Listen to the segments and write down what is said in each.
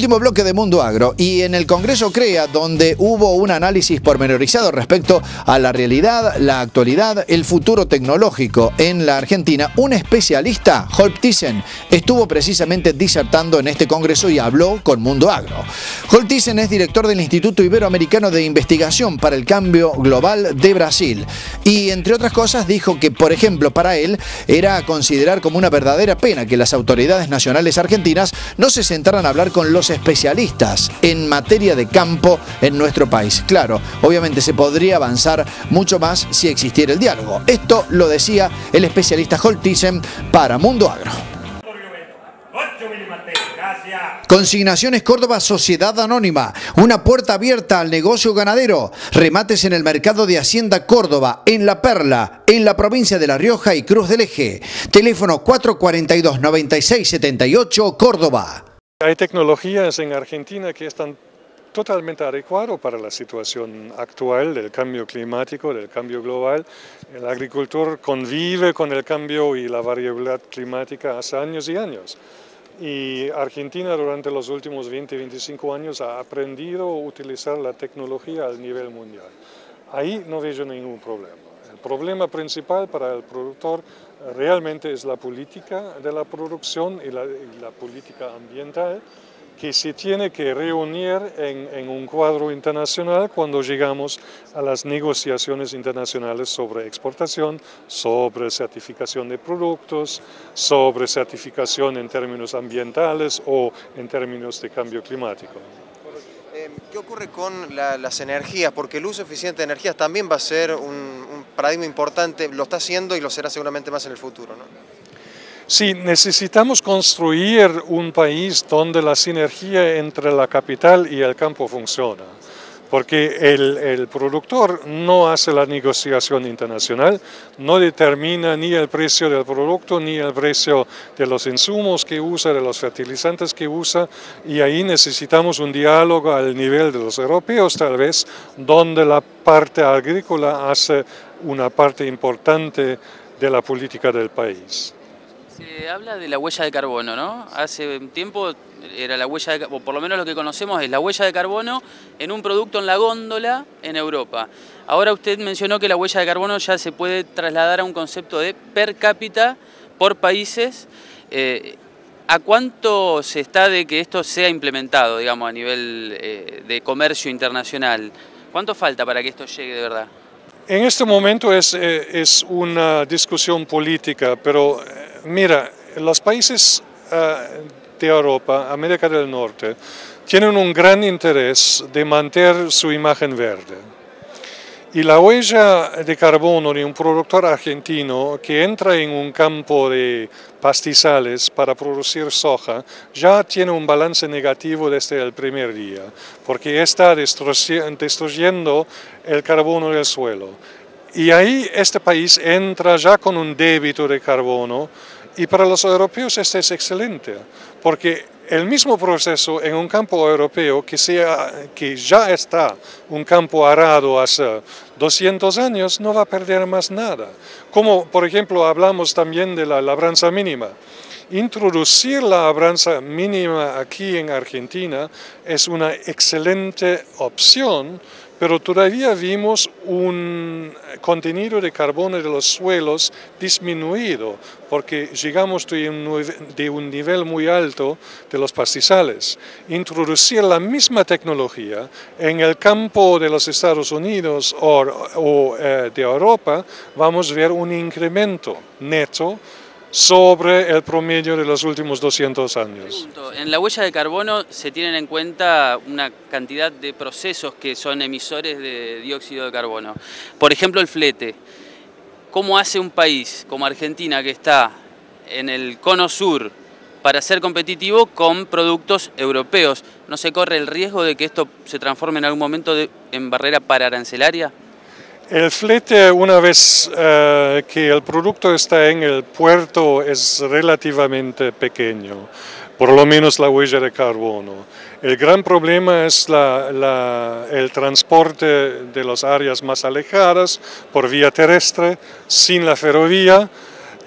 Último bloque de Mundo Agro, y en el Congreso CREA, donde hubo un análisis pormenorizado respecto a la realidad, la actualidad, el futuro tecnológico en la Argentina, un especialista, Holp Thyssen, estuvo precisamente disertando en este Congreso y habló con Mundo Agro. Holp Thyssen es director del Instituto Iberoamericano de Investigación para el Cambio Global de Brasil, y entre otras cosas dijo que, por ejemplo, para él era considerar como una verdadera pena que las autoridades nacionales argentinas no se sentaran a hablar con los especialistas en materia de campo en nuestro país. Claro, obviamente se podría avanzar mucho más si existiera el diálogo. Esto lo decía el especialista Holp Thyssen para Mundo Agro. Consignaciones Córdoba Sociedad Anónima, una puerta abierta al negocio ganadero. Remates en el mercado de Hacienda Córdoba, en La Perla, en la provincia de La Rioja y Cruz del Eje. Teléfono 442-9678, Córdoba. Hay tecnologías en Argentina que están totalmente adecuadas para la situación actual del cambio climático, del cambio global. El agricultor convive con el cambio y la variabilidad climática hace años y años. Y Argentina durante los últimos 20-25 años ha aprendido a utilizar la tecnología al nivel mundial. Ahí no veo ningún problema. El problema principal para el productor realmente es la política de la producción y la política ambiental, que se tiene que reunir en un cuadro internacional cuando llegamos a las negociaciones internacionales sobre exportación, sobre certificación de productos, sobre certificación en términos ambientales o en términos de cambio climático. ¿Qué ocurre con las energías? Porque el uso eficiente de energías también va a ser un paradigma importante, lo está haciendo y lo será seguramente más en el futuro, ¿no? Sí, necesitamos construir un país donde la sinergia entre la capital y el campo funciona, porque el productor no hace la negociación internacional, no determina ni el precio del producto, ni el precio de los insumos que usa, de los fertilizantes que usa, y ahí necesitamos un diálogo al nivel de los europeos, tal vez, donde la parte agrícola hace una parte importante de la política del país. Se habla de la huella de carbono, ¿no? Hace un tiempo era la huella, o por lo menos lo que conocemos es la huella de carbono en un producto en la góndola en Europa. Ahora usted mencionó que la huella de carbono ya se puede trasladar a un concepto de per cápita por países. ¿A cuánto se está de que esto sea implementado, digamos, a nivel de comercio internacional? ¿Cuánto falta para que esto llegue de verdad? En este momento es una discusión política, pero mira, los países de Europa, América del Norte, tienen un gran interés de mantener su imagen verde. Y la huella de carbono de un productor argentino que entra en un campo de pastizales para producir soja ya tiene un balance negativo desde el primer día, porque está destruyendo el carbono del suelo. Y ahí este país entra ya con un débito de carbono, y para los europeos este es excelente, porque el mismo proceso en un campo europeo que ya está un campo arado hace 200 años no va a perder más nada. Como por ejemplo hablamos también de la labranza mínima. Introducir la labranza mínima aquí en Argentina es una excelente opción, pero todavía vimos un contenido de carbono de los suelos disminuido, porque llegamos de un nivel muy alto de los pastizales. Introducir la misma tecnología en el campo de los Estados Unidos o de Europa, vamos a ver un incremento neto sobre el promedio de los últimos 200 años. En la huella de carbono se tienen en cuenta una cantidad de procesos que son emisores de dióxido de carbono. Por ejemplo, el flete. ¿Cómo hace un país como Argentina, que está en el cono sur, para ser competitivo con productos europeos? ¿No se corre el riesgo de que esto se transforme en algún momento en barrera paraarancelaria? El flete, una vez que el producto está en el puerto, es relativamente pequeño, por lo menos la huella de carbono. El gran problema es el transporte de las áreas más alejadas por vía terrestre, sin la ferrovía,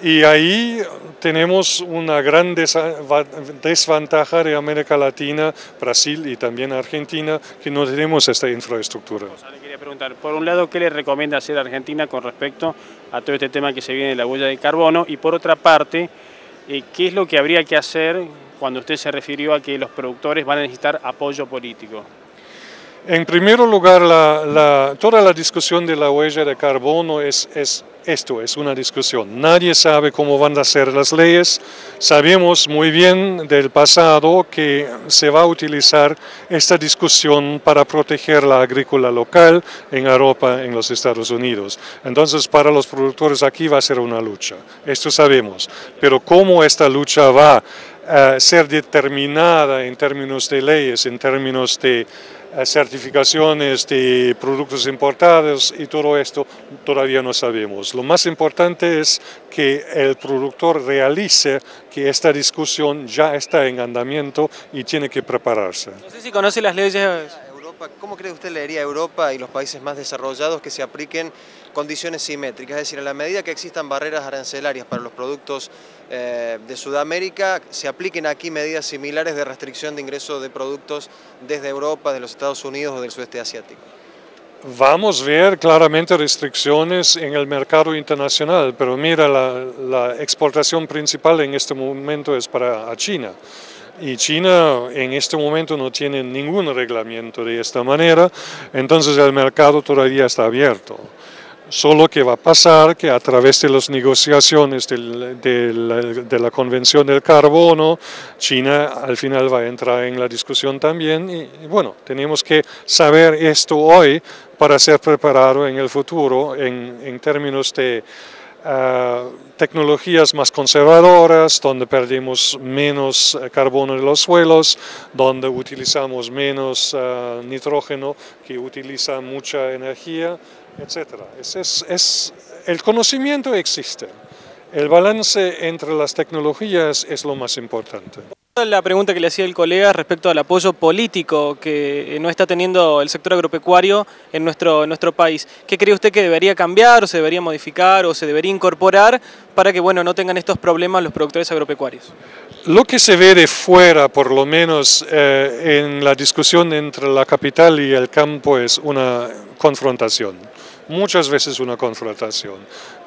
y ahí tenemos una gran desventaja de América Latina, Brasil y también Argentina, que no tenemos esta infraestructura. O sea, le quería preguntar, por un lado, ¿qué le recomienda hacer a Argentina con respecto a todo este tema que se viene de la huella de carbono? Y por otra parte, ¿qué es lo que habría que hacer cuando usted se refirió a que los productores van a necesitar apoyo político? En primer lugar, toda la discusión de la huella de carbono es una discusión. Nadie sabe cómo van a ser las leyes. Sabemos muy bien del pasado que se va a utilizar esta discusión para proteger la agrícola local en Europa, en los Estados Unidos. Entonces, para los productores aquí va a ser una lucha. Esto sabemos. Pero cómo esta lucha va a ser determinada en términos de leyes, en términos de certificaciones de productos importados y todo esto todavía no sabemos. Lo más importante es que el productor realice que esta discusión ya está en andamiento y tiene que prepararse. No sé si conoce las leyes. ¿Cómo cree usted leería a Europa y los países más desarrollados que se apliquen condiciones simétricas? Es decir, a la medida que existan barreras arancelarias para los productos de Sudamérica, se apliquen aquí medidas similares de restricción de ingreso de productos desde Europa, de los Estados Unidos o del sudeste asiático. Vamos a ver claramente restricciones en el mercado internacional, pero mira, la exportación principal en este momento es para China. Y China en este momento no tiene ningún reglamento de esta manera, entonces el mercado todavía está abierto. Solo que va a pasar que a través de las negociaciones de la Convención del Carbono, China al final va a entrar en la discusión también y bueno, tenemos que saber esto hoy para ser preparado en el futuro en términos de tecnologías más conservadoras, donde perdemos menos carbono en los suelos, donde utilizamos menos nitrógeno, que utiliza mucha energía, etc. El conocimiento existe. El balance entre las tecnologías es lo más importante. La pregunta que le hacía el colega respecto al apoyo político que no está teniendo el sector agropecuario en nuestro país. ¿Qué cree usted que debería cambiar o se debería modificar o se debería incorporar para que no tengan estos problemas los productores agropecuarios? Lo que se ve de fuera, por lo menos en la discusión entre la capital y el campo, es una confrontación. Muchas veces una confrontación,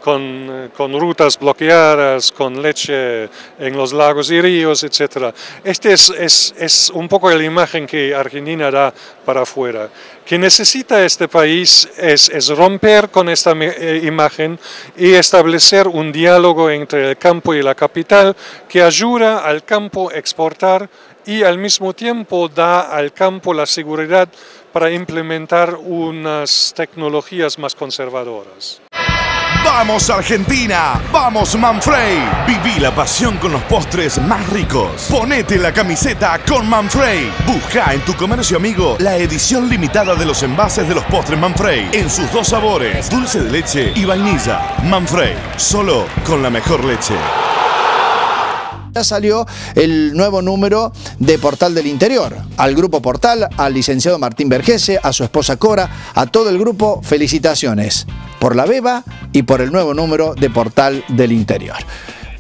con rutas bloqueadas, con leche en los lagos y ríos, etc. Este es un poco la imagen que Argentina da para afuera. Que necesita este país es romper con esta imagen y establecer un diálogo entre el campo y la capital que ayuda al campo a exportar y al mismo tiempo da al campo la seguridad para implementar unas tecnologías más conservadoras. ¡Vamos Argentina! ¡Vamos Manfrey! Viví la pasión con los postres más ricos. Ponete la camiseta con Manfrey. Busca en tu comercio amigo la edición limitada de los envases de los postres Manfrey en sus dos sabores, dulce de leche y vainilla. Manfrey, solo con la mejor leche. Ya salió el nuevo número de Portal del Interior. Al Grupo Portal, al licenciado Martín Vergese, a su esposa Cora, a todo el grupo, felicitaciones por la beba y por el nuevo número de Portal del Interior.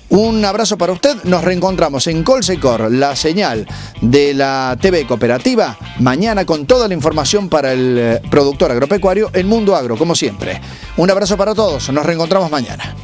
Un abrazo para usted, nos reencontramos en Colsecor, la señal de la TV Cooperativa, mañana con toda la información para el productor agropecuario, el Mundo Agro, como siempre. Un abrazo para todos, nos reencontramos mañana.